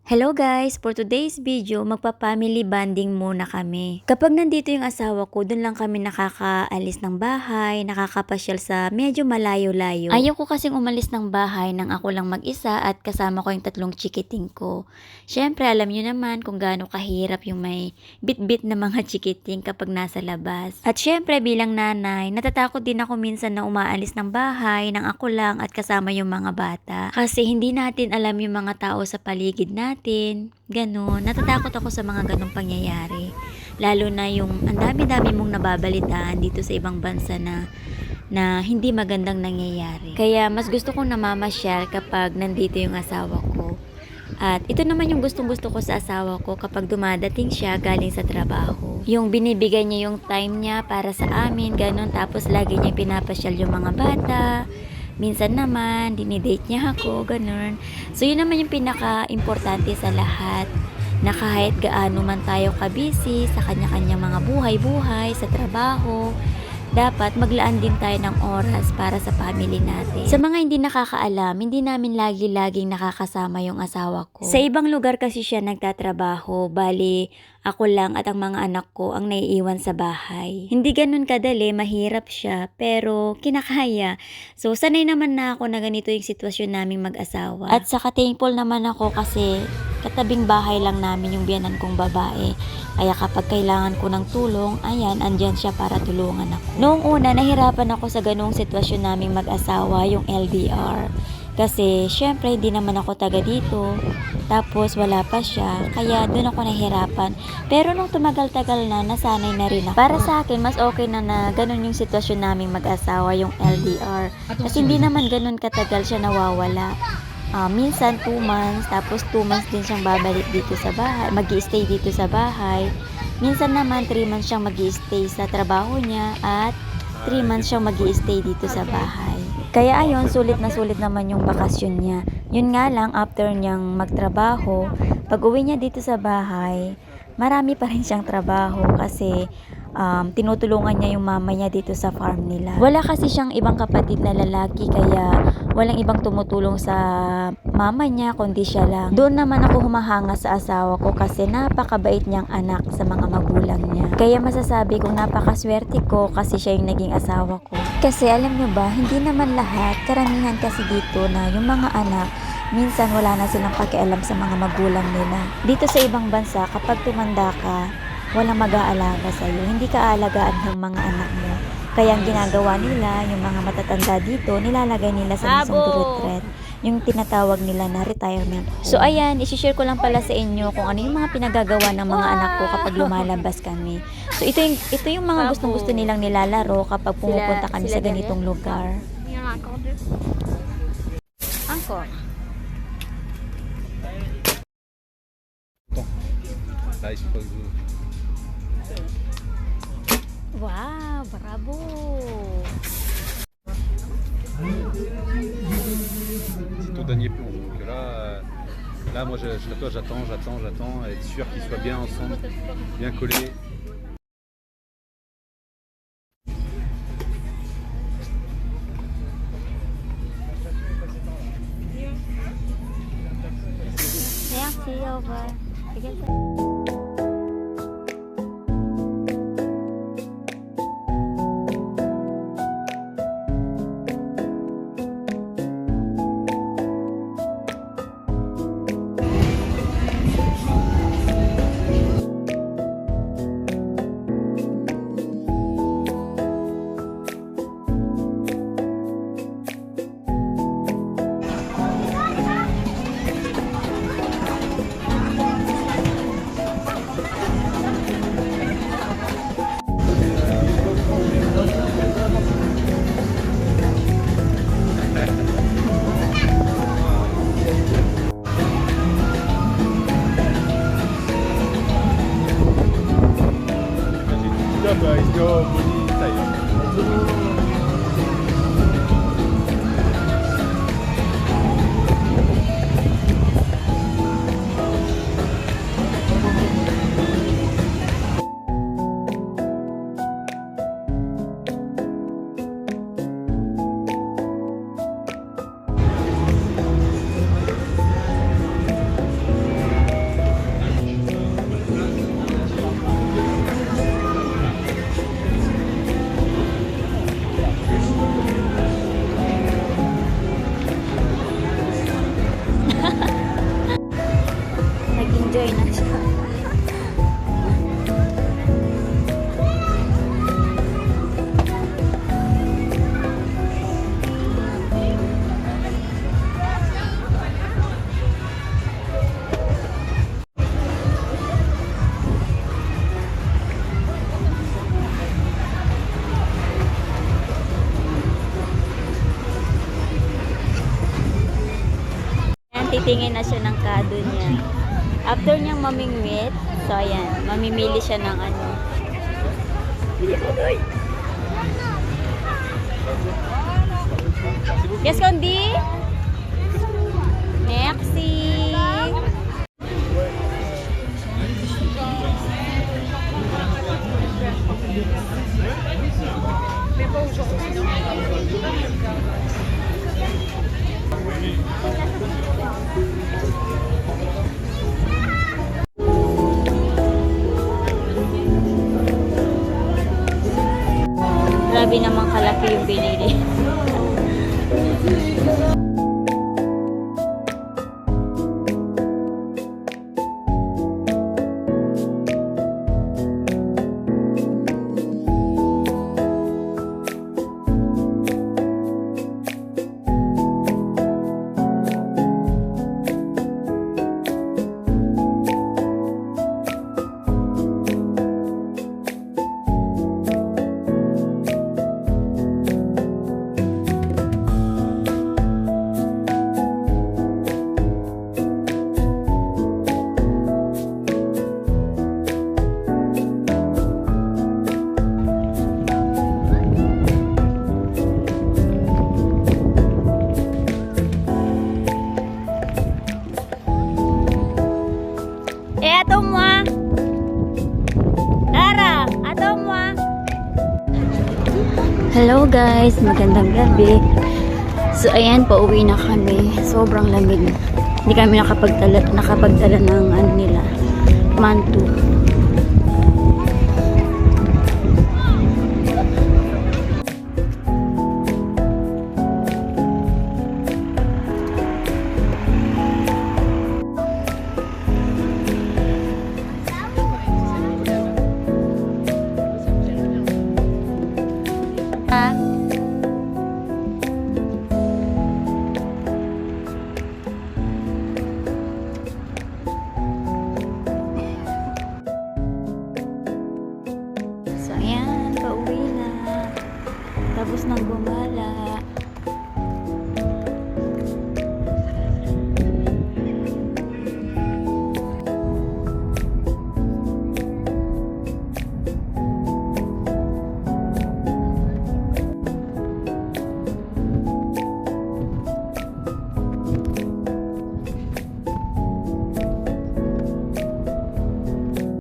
Hello guys! For today's video, magpa-family bonding muna kami. Kapag nandito yung asawa ko, dun lang kami nakakaalis ng bahay, nakakapasyal sa medyo malayo-layo. Ayaw ko kasing umalis ng bahay nang ako lang mag-isa at kasama ko yung tatlong chikiting ko. Syempre, alam nyo naman kung gaano kahirap yung may bit-bit na mga chikiting kapag nasa labas. At syempre, bilang nanay, natatakot din ako minsan na umaalis ng bahay nang ako lang at kasama yung mga bata. Kasi hindi natin alam yung mga tao sa paligid natin, ganun. Natatakot ako sa mga ganong pangyayari. Lalo na yung ang dami-dami mong nababalitaan dito sa ibang bansa na hindi magandang nangyayari. Kaya mas gusto kong namamasyal kapag nandito yung asawa ko. At ito naman yung gustong-gusto ko sa asawa ko kapag dumadating siya galing sa trabaho. Yung binibigay niya yung time niya para sa amin, ganun. Tapos lagi niya pinapasyal yung mga bata. Minsan naman, dinidate niya ako, ganun. So, yun naman yung pinaka-importante sa lahat. Na kahit gaano man tayo kabisi sa kanya-kanyang mga buhay-buhay, sa trabaho, dapat maglaan din tayo ng oras para sa family natin. Sa mga hindi nakakaalam, hindi namin lagi-laging nakakasama yung asawa ko. Sa ibang lugar kasi siya nagtatrabaho, bali ako lang at ang mga anak ko ang naiiwan sa bahay. Hindi ganun kadali, mahirap siya, pero kinakaya. So, sanay naman na ako na ganito yung sitwasyon naming mag-asawa. At saka thankful naman ako kasi katabing bahay lang namin yung biyanan kong babae. Kaya kapag kailangan ko ng tulong, ayan, andyan siya para tulungan ako. Noong una, nahirapan ako sa ganung sitwasyon naming mag-asawa, yung LDR. Kasi, syempre, hindi naman ako taga dito. Tapos, wala pa siya. Kaya, doon ako nahirapan. Pero, nung tumagal-tagal na, nasanay na rin ako. Para sa akin, mas okay na ganun yung sitwasyon naming mag-asawa, yung LDR. Kasi, hindi naman ganun katagal siya nawawala. Minsan 2 months, tapos 2 months din siyang babalik dito sa bahay, mag-i-stay dito sa bahay. Minsan naman 3 months siyang mag-i-stay sa trabaho niya at 3 months siyang mag-i-stay dito sa bahay. Kaya ayun, sulit na sulit naman yung bakasyon niya. Yun nga lang, after niyang magtrabaho, pag uwi niya dito sa bahay, marami pa rin siyang trabaho kasi tinutulungan niya yung mama niya dito sa farm nila. Wala kasi siyang ibang kapatid na lalaki kaya walang ibang tumutulong sa mama niya kundi siya lang. Doon naman ako humahanga sa asawa ko kasi napakabait niyang anak sa mga magulang niya. Kaya masasabi kong napakaswerte ko kasi siya yung naging asawa ko. Kasi alam niyo ba, hindi naman lahat, karamihan kasi dito na yung mga anak minsan wala na silang pakialam sa mga magulang nila. Dito sa ibang bansa, kapag tumanda ka, walang mag-aalaga sa'yo. Hindi ka aalagaan ng mga anak mo. Kaya ang ginagawa nila, yung mga matatanda dito, nilalagay nila sa mismong retreat. Yung tinatawag nila na retirement home. So ayan, isishare ko lang pala sa inyo kung ano yung mga pinagagawa ng mga anak ko kapag lumalabas kami. So ito yung mga gustong-gusto nilang nilalaro kapag pumupunta kami sa ganitong lugar. Encore. Là, il faut que vous... Wow, bravo! C'est ton dernier plomb. Donc là moi, toi, j'attends, être sûr qu'ils soient bien ensemble, bien collés. Merci, au revoir. Go, bonita. nag-enjoy na siya. Ayan, titingin na siya ng kado niya. After niyang mamingwit, so ayan, mamimili siya ng ano. Yes, Kondi? Merci. Grabe naman kalaki yung binili. Attends-moi. Lara, attends-moi. Hello guys, magandang gabi. So ayan, pauwi na kami. Sobrang lamig. Hindi kami nakapagdala ng ano nila, manto. So ayan, pauwi na. Tapos nang gumala.